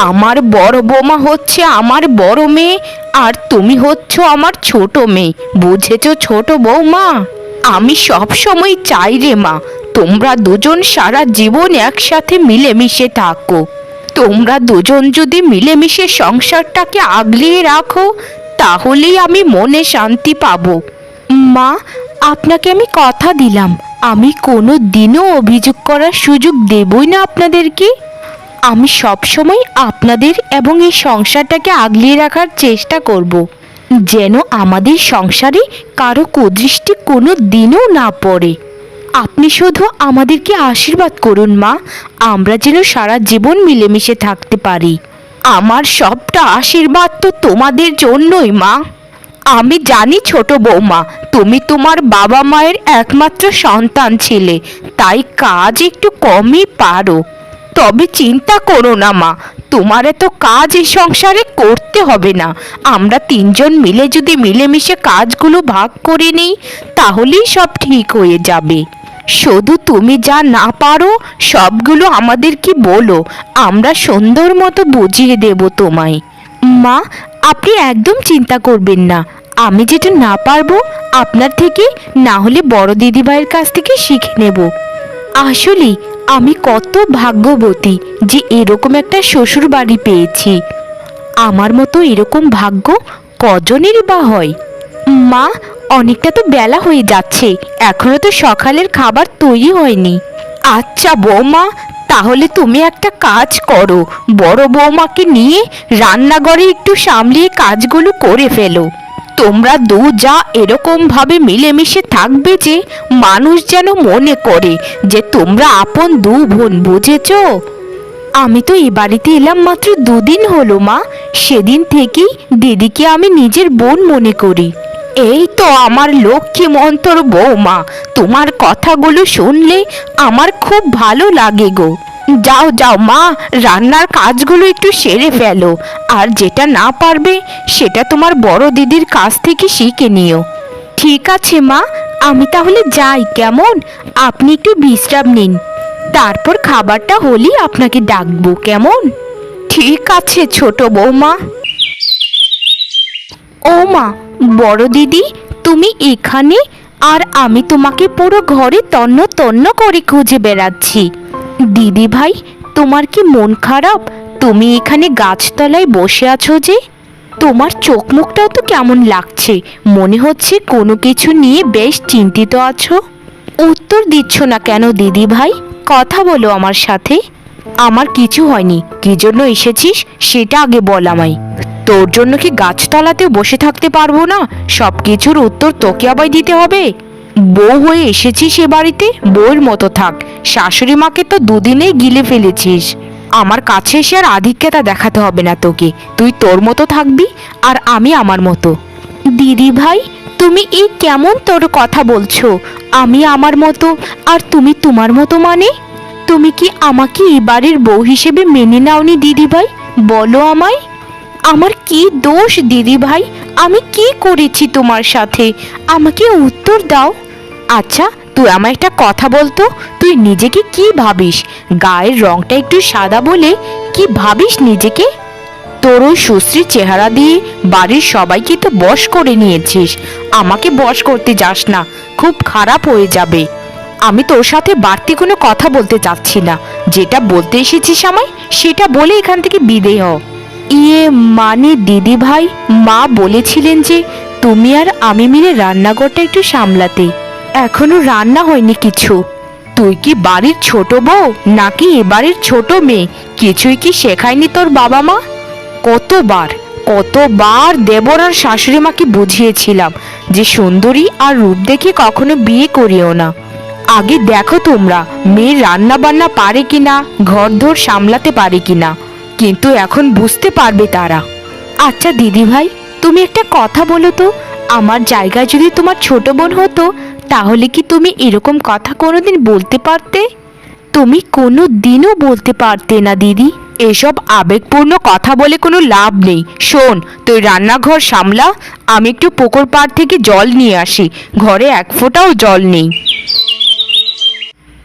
আমার বড় বৌমা হচ্ছে আমার বড় মেয়ে, আর তুমি হচ্ছ আমার ছোট মেয়ে। বুঝেছো ছোট বৌমা? আমি সব সময় চাই রে মা, তোমরা দুজন সারা জীবন একসাথে মিলেমিশে থাকো। তোমরা দুজন যদি মিলেমিশে সংসারটাকে আগলিয়ে রাখো, তাহলেই আমি মনে শান্তি পাবো। মা, আপনাকে আমি কথা দিলাম, আমি কোনো দিনও অভিযোগ করার সুযোগ দেবই না আপনাদেরকে। আমি সবসময় আপনাদের এবং এই সংসারটাকে আগলিয়ে রাখার চেষ্টা করব, যেন আমাদের সংসারে কারো কুদৃষ্টি কোনো দিনও না পড়ে। আপনি শুধু আমাদেরকে আশীর্বাদ করুন মা, আমরা যেন সারা জীবন মিলেমিশে থাকতে পারি। আমার সবটা আশীর্বাদ তো তোমাদের জন্যই মা। আমি জানি ছোট বৌমা, তুমি তোমার বাবা মায়ের একমাত্র সন্তান ছিলে, তাই কাজ একটু কমই পারো। তবে চিন্তা করো না মা, তোমার এত কাজ এই সংসারে করতে হবে না। আমরা তিনজন মিলে যদি মিলেমিশে কাজগুলো ভাগ করে নিই, তাহলেই সব ঠিক হয়ে যাবে। শুধু তুমি যা না পারো সবগুলো আমাদেরকে বলো, আমরা সুন্দর মতো বুঝিয়ে দেব তোমায়। মা, আপনি একদম চিন্তা করবেন না, আমি যেটা না পারবো আপনার থেকে, না হলে বড় দিদিভাইয়ের কাছ থেকে শিখে নেব। আসলে আমি কত ভাগ্যবতী যে এরকম একটা শ্বশুর বাড়ি পেয়েছি। আমার মতো এরকম ভাগ্য কজনেরই বা হয়। মা, অনেকটা তো বেলা হয়ে যাচ্ছে, এখনো তো সকালের খাবার তৈরি হয়নি। আচ্ছা বৌমা, তাহলে তুমি একটা কাজ করো, বড় বৌমাকে নিয়ে রান্নাঘরে একটু সামলিয়ে কাজগুলো করে ফেলো। তোমরা দু যা এরকম ভাবে মিলেমিশে থাকবে যে মানুষ যেন মনে করে যে তোমরা আপন দু বোন, বুঝেছো? আমি তো এই বাড়িতে এলাম মাত্র 2 দিন হলো মা, সেদিন থেকেই দিদিকে আমি নিজের বোন মনে করি। এই তো আমার লক্ষ্মী মন্তর বৌমা, তোমার কথাগুলো শুনলে আমার খুব ভালো লাগে গো। যাও যাও মা, রান্নার কাজগুলো একটু সেরে ফেলো, আর যেটা না পারবে সেটা তোমার বড় দিদির কাছ থেকে শিখে নিও। ঠিক আছে মা, আমি তাহলে যাই কেমন? আপনি একটু বিশ্রাম নিন, তারপর খাবারটা হলেই আপনাকে ডাকবো কেমন? ঠিক আছে ছোট বৌমা। ও মা, বড় দিদি তুমি এখানে? আর আমি তোমাকে পুরো ঘরে তন্ন তন্ন করে খুঁজে বেড়াচ্ছি। দিদি ভাই, তোমার কি মন খারাপ? তুমি এখানে গাছতলায় বসে আছো যে? তোমার চোখ মুখটাও তো কেমন লাগছে, মনে হচ্ছে কোনো কিছু নিয়ে বেশ চিন্তিত আছো। উত্তর দিচ্ছ না কেন দিদি ভাই? কথা বলো আমার সাথে। আমার কিছু হয়নি, কি জন্য এসেছিস সেটা আগে বল আমায়। তোর জন্য কি গাছতলাতেও বসে থাকতে পারবো না? সব কিছুর উত্তর তোকে আবার দিতে হবে? বউ হয়ে এসেছিস এ বাড়িতে, বউয়ের মতো থাক। শাশুড়ি মাকে তো 2 দিনেই গিলে ফেলেছিস। আমার কাছে এসে আর আধিক্যতা দেখাতে হবে না তোকে, তুই তোর মতো থাকবি আর আমি আমার মতো। দিদি ভাই, তুমি এই কেমন তোর কথা বলছো? আমি আমার মতো আর তুমি তোমার মতো মানে? তুমি কি আমাকে এই বাড়ির বউ হিসেবে মেনে নাওনি দিদি ভাই? বলো আমায়। আমার কি দোষ দিদি ভাই? আমি কি করেছি তোমার সাথে? আমাকে উত্তর দাও। আচ্ছা, তুই আমায় একটা কথা বলতো, তুই নিজেকে কি ভাবিস? গায়ের রংটা একটু সাদা বলে কি ভাবিস নিজেকে? তোর ওই সুশ্রী চেহারা দিয়ে বাড়ির সবাইকে তো বশ করে নিয়েছিস, আমাকে বশ করতে যাস না, খুব খারাপ হয়ে যাবে। আমি তোর সাথে বাড়তি কোনো কথা বলতে চাচ্ছি না, যেটা বলতে এসেছিস আমায় সেটা বলে এখান থেকে বিদেয় হ। ইয়ে মানে দিদি ভাই, মা বলেছিলেন যে তুমি আর আমি মিলে রান্নাঘরটা একটু সামলাতে। এখনো রান্না হয়নি কিছু। তুই কি বাড়ির ছোট বউ নাকি এ বাড়ির ছোট মেয়ে? কিছুই কি শেখায়নি তোর বাবা মা? কতবার কতবার দেবর আর শাশুড়ি মাকে বুঝিয়েছিলাম যে সুন্দরী আর রূপ দেখে কখনো বিয়ে করিও না। আগে দেখো তোমরা মেয়ে রান্না বান্না পারে কিনা, ঘরদোর সামলাতে পারে কিনা, কিন্তু এখন বুঝতে পারবে তারা। আচ্ছা দিদি ভাই, তুমি একটা কথা বলো তো, আমার জায়গায় যদি তোমার ছোট বোন হতো, তাহলে কি তুমি এরকম কথা কোনোদিন বলতে পারতে? তুমি কোনো দিনও বলতে পারতে না দিদি। এসব আবেগপূর্ণ কথা বলে কোনো লাভ নেই। শোন, তুই রান্নাঘর সামলা, আমি একটু পুকুর পাড় থেকে জল নিয়ে আসি, ঘরে এক ফোঁটাও জল নেই।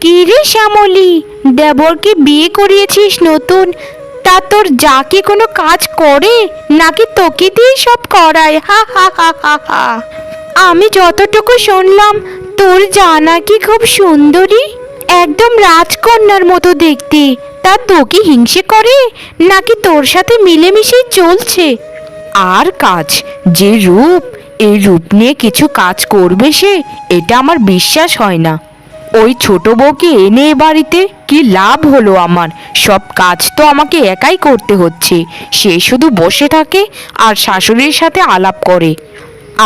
কি রে শ্যামলী, দেবরকে বিয়ে করিয়েছিস নতুন? তা তোর যা কি কোনো কাজ করে নাকি তোকে দিয়ে সব করায়? হা হা হা হা হা। আমি যতটুকু শুনলাম তোর যা নাকি খুব সুন্দরী, একদম রাজকন্যার মতো দেখতে। তা তোকে হিংসে করে নাকি তোর সাথে মিলেমিশে চলছে? আর কাজ, যে রূপ, এই রূপ নিয়ে কিছু কাজ করবে সে, এটা আমার বিশ্বাস হয় না। ওই ছোট বউকে এনে এ বাড়িতে কি লাভ হলো আমার? সব কাজ তো আমাকে একাই করতে হচ্ছে। সে শুধু বসে থাকে আর শাশুড়ির সাথে আলাপ করে।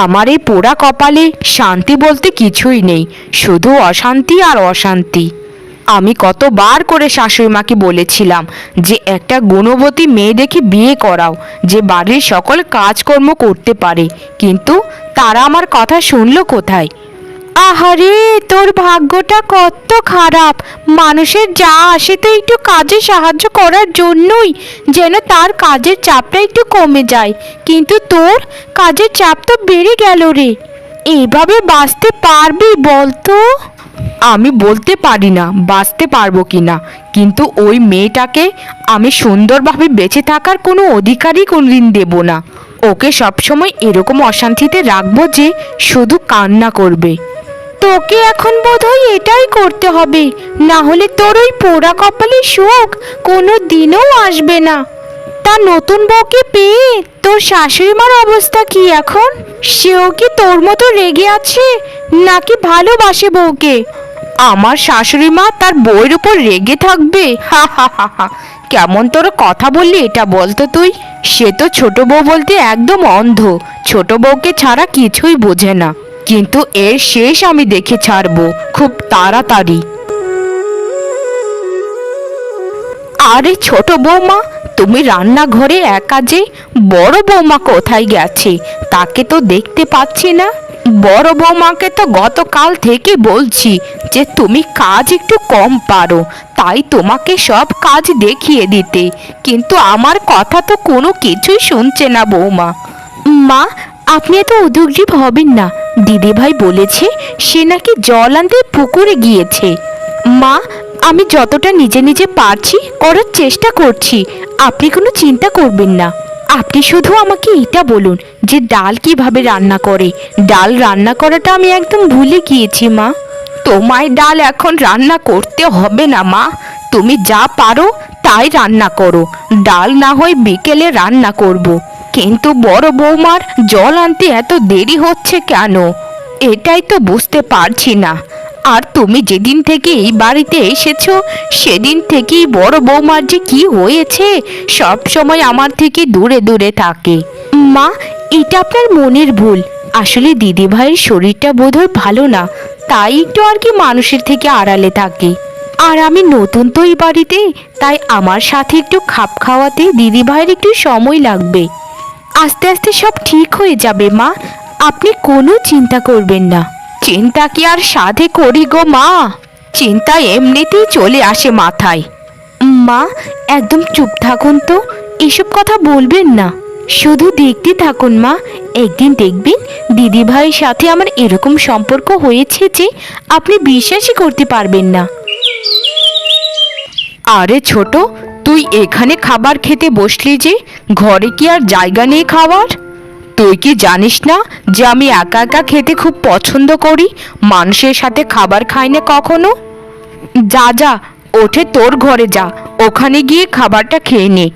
আমার এই পোড়া কপালে শান্তি বলতে কিছুই নেই, শুধু অশান্তি আর অশান্তি। আমি কতবার করে শাশুড়ি মাকে বলেছিলাম যে একটা গুণবতী মেয়ে দেখে বিয়ে করাও, যে বাড়ির সকল কাজকর্ম করতে পারে, কিন্তু তারা আমার কথা শুনলো কোথায়? আহারে, তোর ভাগ্যটা কত খারাপ। মানুষের যা আসে তো একটু কাজে সাহায্য করার জন্যই, যেন তার কাজের চাপটা একটু কমে যায়, কিন্তু তোর কাজের চাপ তো বেড়ে গেল রে। এভাবে বাঁচতে পারবি বলতো? আমি বলতে পারি না বাঁচতে পারবো কিনা, কিন্তু ওই মেয়েটাকে আমি সুন্দরভাবে বেঁচে থাকার কোনো অধিকারই কোনদিন দেব না। ওকে সবসময় এরকম অশান্তিতে রাখবো যে শুধু কান্না করবে। তোকে এখন বোধহয় এটাই করতে হবে, না হলে তোর ওই পোড়া কপালের সুখ কোনো দিনও আসবে না। তা নতুন বউকে পেয়ে তোর শাশুড়ি মার অবস্থা কি এখন? সেও কি তোর মতো রেগে আছে নাকি ভালোবাসে বউকে? আমার শাশুড়ি মা তার বউয়ের উপর রেগে থাকবে? হা হা হা হা। কেমন তোর কথা বললি এটা বলতো তুই? সে তো ছোট বউ বলতে একদম অন্ধ, ছোট বউকে ছাড়া কিছুই বোঝে না, কিন্তু এর শেষ আমি দেখে ছাড়বো খুব তাড়াতাড়ি। আরে ছোট বৌমা, তুমি রান্নাঘরে একা যে? বড় বৌমা কোথায় গেছে? তাকে তো দেখতে পাচ্ছি না। বড় বৌমাকে তো গতকাল থেকে বলছি যে তুমি কাজ একটু কম পারো, তাই তোমাকে সব কাজ দেখিয়ে দিতে, কিন্তু আমার কথা তো কোনো কিছুই শুনছে না বৌমা। মা, আপনি এত উদগ্রীব হবেন না। দিদিভাই বলেছে সে নাকি জল আনতে পুকুরে গিয়েছে। মা, আমি যতটা নিজে নিজে পারছি করার চেষ্টা করছি, আপনি কোনো চিন্তা করবেন না। আপনি শুধু আমাকে এটা বলুন যে ডাল কিভাবে রান্না করে। ডাল রান্না করাটা আমি একদম ভুলে গিয়েছি মা। তোমায় ডাল এখন রান্না করতে হবে না মা, তুমি যা পারো তাই রান্না করো। ডাল না হয় বিকেলে রান্না করব, কিন্তু বড় বৌমার জল আনতে এত দেরি হচ্ছে কেন? এটাই তো বুঝতে পারছি না। আর তুমি যেদিন থেকে এই বাড়িতে এসেছো সেদিন থেকেই বড় বৌমার যে কি হয়েছে, সব সময় আমার থেকে দূরে দূরে থাকে। মা, এটা আপনার মনের ভুল। আসলে দিদি ভাইয়ের শরীরটা বোধহয় ভালো না, তাই একটু আর কি মানুষের থেকে আড়ালে থাকে। আর আমি নতুন তো এই বাড়িতে, তাই আমার সাথে একটু খাপ খাওয়াতে দিদি ভাইয়ের একটু সময় লাগবে। আস্তে আস্তে সব ঠিক হয়ে যাবে মা, আপনি কোনো চিন্তা করবেন না। চিন্তা কি আর সাধে করি গো মা? চিন্তা এমনিতেই চলে আসে মাথায়। মা, একদম চুপ থাকুন তো, এসব কথা বলবেন না, শুধু দেখতে থাকুন মা। একদিন দেখবেন দিদি ভাইয়ের সাথে আমার এরকম সম্পর্ক হয়েছে যে আপনি বিশ্বাসই করতে পারবেন না। আরে ছোট, তুই এখানে খাবার খেতে বসলি যে, ঘরে কি আর জায়গা নেই খাওয়ার? তুই কি জানিস না যে আমি একা একা খেতে খুব পছন্দ করি, মানুষের সাথে খাবার খাই না কখনো? যা যা, ওঠে তোর ঘরে যা, ওখানে গিয়ে খাবারটা খেয়ে নে।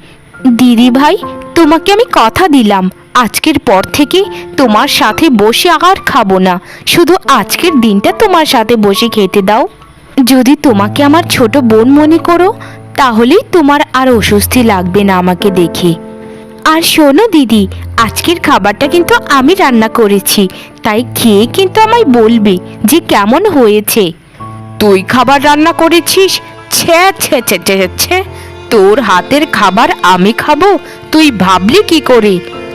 দিদি ভাই, তোমাকে আমি কথা দিলাম আজকের পর থেকে তোমার সাথে বসে আর খাবো না, শুধু আজকের দিনটা তোমার সাথে বসে খেতে দাও। যদি তোমাকে আমার ছোট বোন মনে করো তাহলেই তোমার আর অস্বস্তি লাগবে না আমাকে দেখে। আর শোনো দিদি, আজকের খাবারটা কিন্তু আমি রান্না করেছি, তাই খেয়ে কিন্তু আমায় বলবে যে কেমন হয়েছে। তুই খাবার রান্না করেছিস? ছে ছে ছে ছে ছে, তোর হাতের খাবার আমি খাবো? তুই ভাবলি কি করে?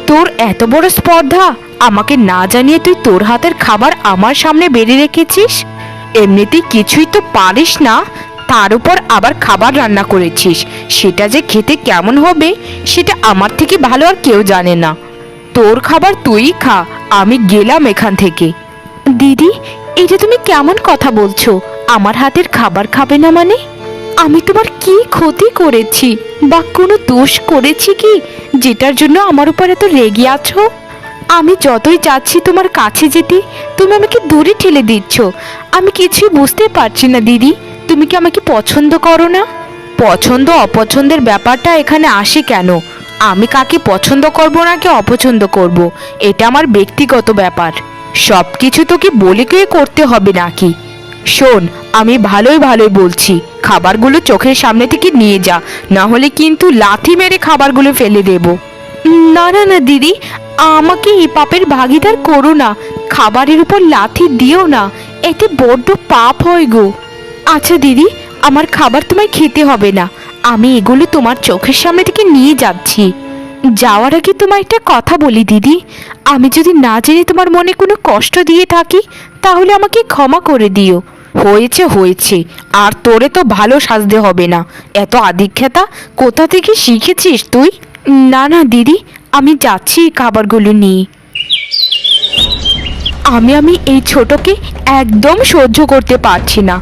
তোর এত বড় স্পর্ধা, আমাকে না জানিয়ে তুই তোর হাতের খাবার আমার সামনে বেড়ে রেখেছিস। এমনিতেই কিছুই তো পারিস না, তার উপর আবার খাবার রান্না করেছিস। সেটা যে খেতে কেমন হবে সেটা আমার থেকে ভালো আর কেউ জানে না। তোর খাবার তুই খা, আমি গেলাম এখান থেকে। দিদি, এটা তুমি কেমন কথা বলছো? আমার হাতের খাবার খাবে না মানে? আমি তোমার কি ক্ষতি করেছি বা কোনো দোষ করেছি কি যেটার জন্য আমার উপর এত রেগে আছো? আমি যতই চাচ্ছি তোমার কাছে যেতে তুমি আমাকে দূরে ঠেলে দিচ্ছ। আমি কিছুই বুঝতে পারছি না দিদি, তুমি কি আমাকে পছন্দ করো না? পছন্দ অপছন্দের ব্যাপারটা এখানে আসে কেন? আমি কাকে পছন্দ করব নাকি অপছন্দ করব এটা আমার ব্যক্তিগত ব্যাপার। সব কিছু তোকে বলে কে করতে হবে নাকি? শোন, আমি ভালোই ভালোই বলছি, খাবারগুলো চোখের সামনে থেকে নিয়ে যা, না হলে কিন্তু লাথি মেরে খাবারগুলো ফেলে দেব। না না না দিদি, আমাকে এই পাপের ভাগীদার করো না, খাবারের উপর লাথি দিও না, এতে বড্ড পাপ হয় গো। আচ্ছা দিদি, আমার খাবার তোমায় খেতে হবে না, আমি এগুলো তোমার চোখের সামনে থেকে নিয়ে যাচ্ছি। যাওয়ার আগে তোমায় একটা কথা বলি দিদি, আমি যদি না জেনে তোমার মনে কোনো কষ্ট দিয়ে থাকি তাহলে আমাকে ক্ষমা করে দিও। হয়েছে হয়েছে, আর তোরে তো ভালো সাজতে হবে না। এত আদিক্ষেতা কোথা থেকে শিখেছিস তুই? না না দিদি, আমি যাচ্ছি এই খাবারগুলো নিয়ে। আমি এই ছোটকে একদম সহ্য করতে পারছি না।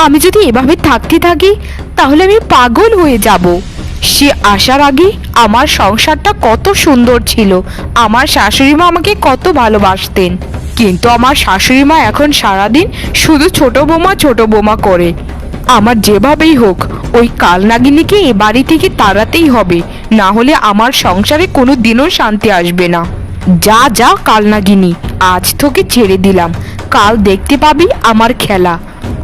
আমি যদি এভাবে থাকতে থাকি তাহলে আমি পাগল হয়ে যাব। সে আসার আগে আমার সংসারটা কত সুন্দর ছিল, আমার শাশুড়ি মা আমাকে কত ভালোবাসতেন, কিন্তু আমার শাশুড়ি মা এখন সারাদিন শুধু ছোট বৌমা করে। আমার যেভাবেই হোক ওই কালনাগিনীকে এ বাড়ি থেকে তাড়াতেই হবে, না হলে আমার সংসারে কোনো দিনও শান্তি আসবে না। যা যা কালনাগিনী, আজ তোকে ছেড়ে দিলাম, কাল দেখতে পাবি আমার খেলা।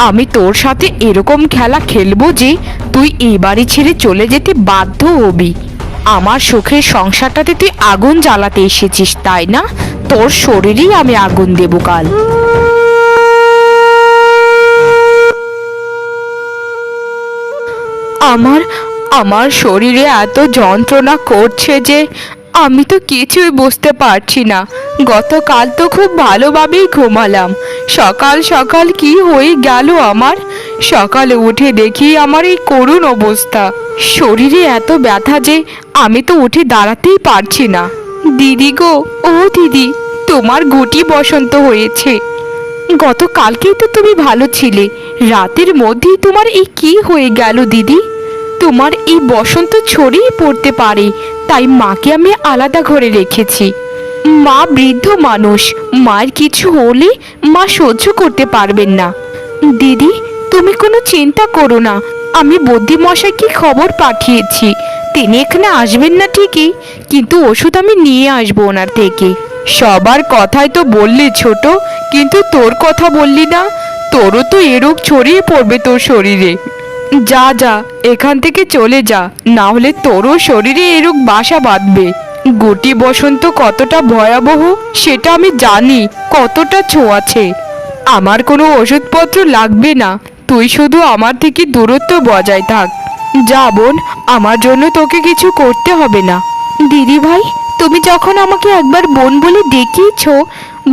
আমি তোর সাথে এরকম খেলা খেলবো যে তুই এই বাড়ি ছেড়ে চলে যেতে বাধ্য হবি। আমার সুখের সংসারটাতে তুই আগুন জ্বালাতে এসেছিস তাই না? তোর শরীরেই আমি আগুন দেবো কাল। আমার আমার শরীরে এত যন্ত্রণা করছে যে আমি তো কিছুই বুঝতে পারছি না। গতকাল তো খুব ভালোভাবেই ঘুমালাম, সকাল সকাল কি হয়ে গেল আমার? সকালে উঠে দেখি আমার এই করুণ অবস্থা, শরীরে এত ব্যথা যে আমি তো উঠে দাঁড়াতেই পারছি না। দিদি গো, ও দিদি, তোমার গুটি বসন্ত হয়েছে। গতকালকেই তো তুমি ভালো ছিলে, রাতের মধ্যেই তোমার এই কি হয়ে গেল দিদি? তোমার এই বসন্ত ছড়িয়ে পড়তে পারে, তাই মাকে আমি আলাদা ঘরে রেখেছি। মা বৃদ্ধ মানুষ, মায়ের কিছু হলে মা সহ্য করতে পারবেন না। দিদি, তুমি কোনো চিন্তা করো না, আমি বুদ্ধিমশাইকে খবর পাঠিয়েছি, তিনি এখানে আসবেন না ঠিকই, কিন্তু ওষুধ আমি নিয়ে আসবো ওনার থেকে। সবার কথাই তো বললি ছোট, কিন্তু তোর কথা বললি না। তোরও তো এ রোগ ছড়িয়ে পড়বে তোর শরীরে। যা যা, এখান থেকে চলে যা, না হলে তোরও শরীরে এ রোগ বাসা বাঁধবে। গুটি বসন্ত কতটা ভয়াবহ সেটা আমি জানি, কতটা ছোঁয়াছে। আমার কোনো ওষুধপত্র লাগবে না, তুই শুধু আমার থেকে দূরত্ব বজায় থাক। যা বোন, আমার জন্য তোকে কিছু করতে হবে না। দিদি ভাই, তুমি যখন আমাকে একবার বোন বলে ডেকেছ,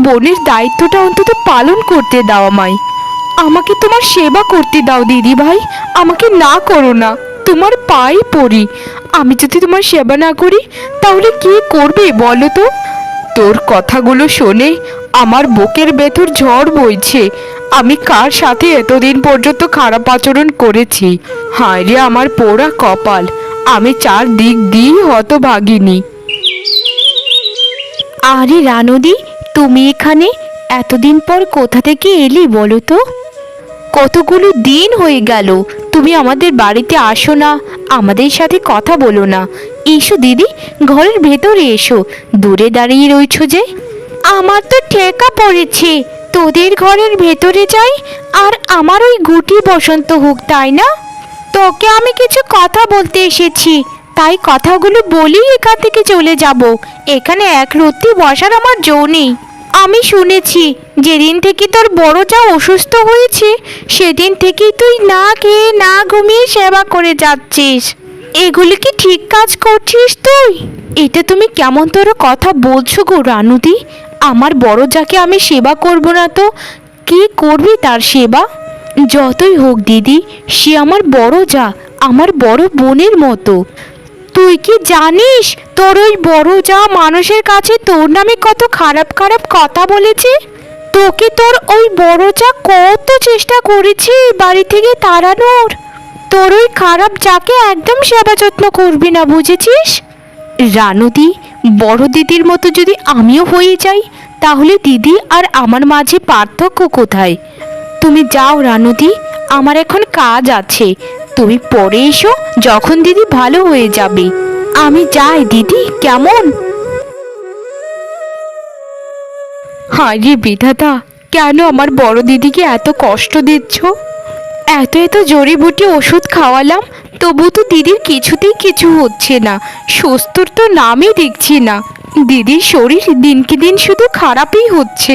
বোনের দায়িত্বটা অন্তত পালন করতে দাও আমায়। আমাকে তোমার সেবা করতে দাও দিদি ভাই, আমাকে না করো না, তোমার পায়ে পড়ি। আমি যদি তোমার সেবা না করি তাহলে কে করবে বলো তো? তোর কথাগুলো শুনে আমার বুকের ভেতর ঝড় বইছে। আমি কার সাথে এতদিন পর্যন্ত খারাপ আচরণ করেছি? হায় রে আমার পোড়া কপাল, আমি চার দিক দিয়ে হতভাগিনী। আরে রানুদি, তুমি এখানে এতদিন পর কোথা থেকে এলি বলো তো? কতগুলো দিন হয়ে গেল তুমি আমাদের বাড়িতে আসো না, আমাদের সাথে কথা বলো না। এসো দিদি, ঘরের ভেতরে এসো, দূরে দাঁড়িয়ে রইছো যে? আমার তো ঠেকা পড়েছে, তোদের ঘরের ভেতরে যাই আর আমার ওই গুটি বসন্ত হোক, তাই না? তোকে আমি কিছু কথা বলতে এসেছি, তাই কথাগুলো বলি এখান থেকে চলে যাব। এখানে এক রত্তি বসার আমার জো নেই। আমি শুনেছি যেদিন থেকে তোর বড় যা অসুস্থ হয়েছে সেদিন থেকেই তুই না খেয়ে না ঘুমিয়ে সেবা করে যাচ্ছিস। এগুলি কি ঠিক কাজ করছিস তুই? এটা তুমি কেমন তোর কথা বলছো গো রানুদি? আমার বড় যাকে আমি সেবা করব না তো কে করবি তার সেবা? যতই হোক দিদি, সে আমার বড় যা, আমার বড় বোনের মতো। তুই কি জানিস তোর ওই বড় যা মানুষের কাছে তোর নামে কত খারাপ খারাপ কথা বলেছে? তোকে তোর ওই বড় যা কত চেষ্টা করেছে বাড়ি থেকে তাড়ানোর। তোর ওই খারাপ যাকে একদম সেবা যত্ন করবি না, বুঝেছিস? রানুদি, বড় দিদির মতো যদি আমিও হয়ে যাই, তাহলে দিদি আর আমার মাঝে পার্থক্য কোথায়? তুমি যাও রানুদি, আমার এখন কাজ আছে। তুমি পরে এসো যখন দিদি ভালো হয়ে যাবে। আমি যাই দিদি, কেমন? হায় রে বিধাতা, কেন আমার বড় দিদিকে এত কষ্ট দিচ্ছ? এত এত জড়িবুটি ওষুধ খাওয়ালাম, তবু তো দিদির কিছুতেই কিছু হচ্ছে না। সুস্থর তো নামই দেখছি না। দিদির শরীর দিনকে দিন শুধু খারাপই হচ্ছে।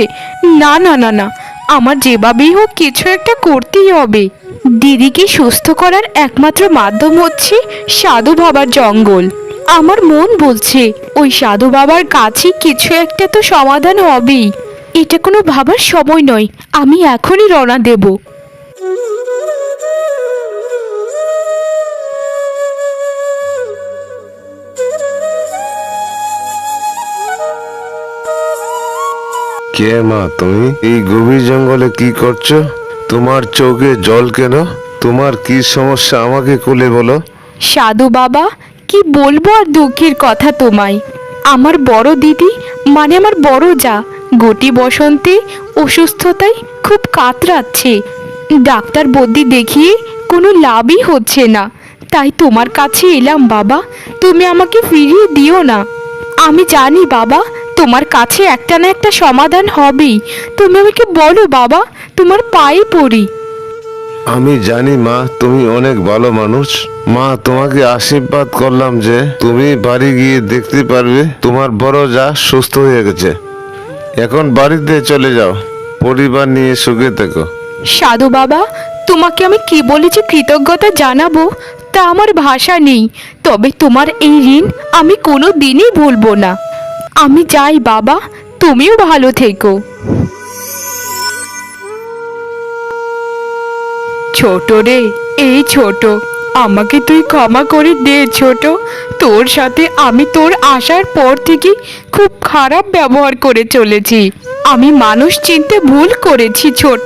না না না না, আমার যেভাবেই হোক কিছু একটা করতেই হবে। দিদিকে সুস্থ করার একমাত্র মাধ্যম হচ্ছে সাধু বাবার জঙ্গল। আমার মন বলছে ওই সাধু বাবার কাছে কিছু একটা তো সমাধান হবেই। এটা কোনো ভাবার সময় নয়, আমি এখনই রওনা দেব। কে মা তুমি? এই গভীর জঙ্গলে কি করছো? তোমার চোখে জল কেন? তোমার কি সমস্যা আমাকে খুলে বলো। সাধু বাবা, কি বলবো আর দুঃখের কথা তোমায়। আমার বড় দিদি, মানে আমার বড় যা, গটি বসন্তে অসুস্থতায় খুব কাতরাচ্ছে। ডাক্তার বদ্যি দেখিয়ে কোনো লাভই হচ্ছে না। তাই তোমার কাছে এলাম বাবা, তুমি আমাকে ফিরিয়ে দিও না। আমি জানি বাবা, তোমার কাছে একটা না একটা সমাধান হবেই। তুমি আমাকে বলো বাবা, তোমার পায়ে পড়ি। আমি জানি মা, তুমি অনেক ভালো মানুষ। মা, তোমাকে আশীর্বাদ করলাম যে তুমি বাড়ি গিয়ে দেখতে পারবে তোমার বড় যা সুস্থ হয়ে গেছে। এখন বাড়িতে চলে যাও, পরিবার নিয়ে সুখে থেকো। সাধু বাবা, তোমাকে আমি কি বলেছি কৃতজ্ঞতা জানাবো তা আমার ভাষা নেই। তবে তোমার এই ঋণ আমি কোনো দিনই ভুলবো না। আমি যাই বাবা, তুমিও ভালো থেকো। ছোট রে, এই ছোট, আমাকে তুই ক্ষমা করে দে ছোট। তোর সাথে আমি তোর আসার পর থেকে খুব খারাপ ব্যবহার করে চলেছি। আমি মানুষ চিনতে ভুল করেছি ছোট,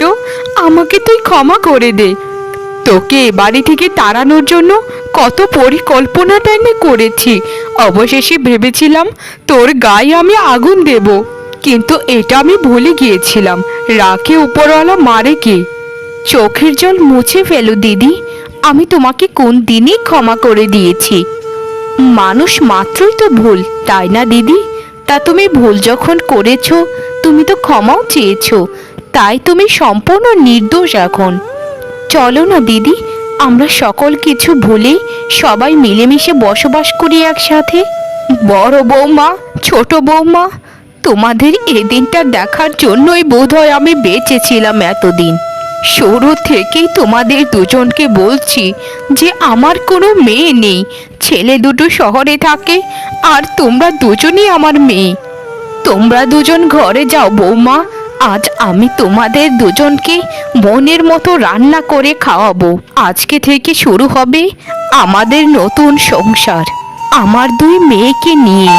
আমাকে তুই ক্ষমা করে দে। তোকে এ বাড়ি থেকে তাড়ানোর জন্য কত পরিকল্পনাটা আমি করেছি। অবশেষে ভেবেছিলাম তোর গায়ে আমি আগুন দেব, কিন্তু এটা আমি ভুলে গিয়েছিলাম। রাখে উপরওয়ালা মারে কে। চোখের জল মুছে ফেলো দিদি, আমি তোমাকে কোন দিনই ক্ষমা করে দিয়েছি। মানুষ মাত্রই তো ভুল, তাই না দিদি? তা তুমি ভুল যখন করেছো, তুমি তো ক্ষমাও চেয়েছো, তাই তুমি সম্পূর্ণ নির্দোষ এখন। চলো না দিদি, আমরা সকল কিছু ভুলে সবাই মিলেমিশে বসবাস করি একসাথে। বড় বৌমা, ছোট বৌমা, তোমাদের এই দিনটা দেখার জন্যই বোধহয় আমি বেঁচে ছিলাম এতদিন। শুরু থেকেই তোমাদের দুজনকে বলছি যে আমার কোনো মেয়ে নেই। ছেলে দুটো শহরে থাকে, আর তোমরা দুজনই আমার মেয়ে। তোমরা দুজন ঘরে যাও বৌমা, আজ আমি তোমাদের দুজনকে মনের মতো রান্না করে খাওয়াবো। আজকে থেকে শুরু হবে আমাদের নতুন সংসার, আমার দুই মেয়েকে নিয়ে।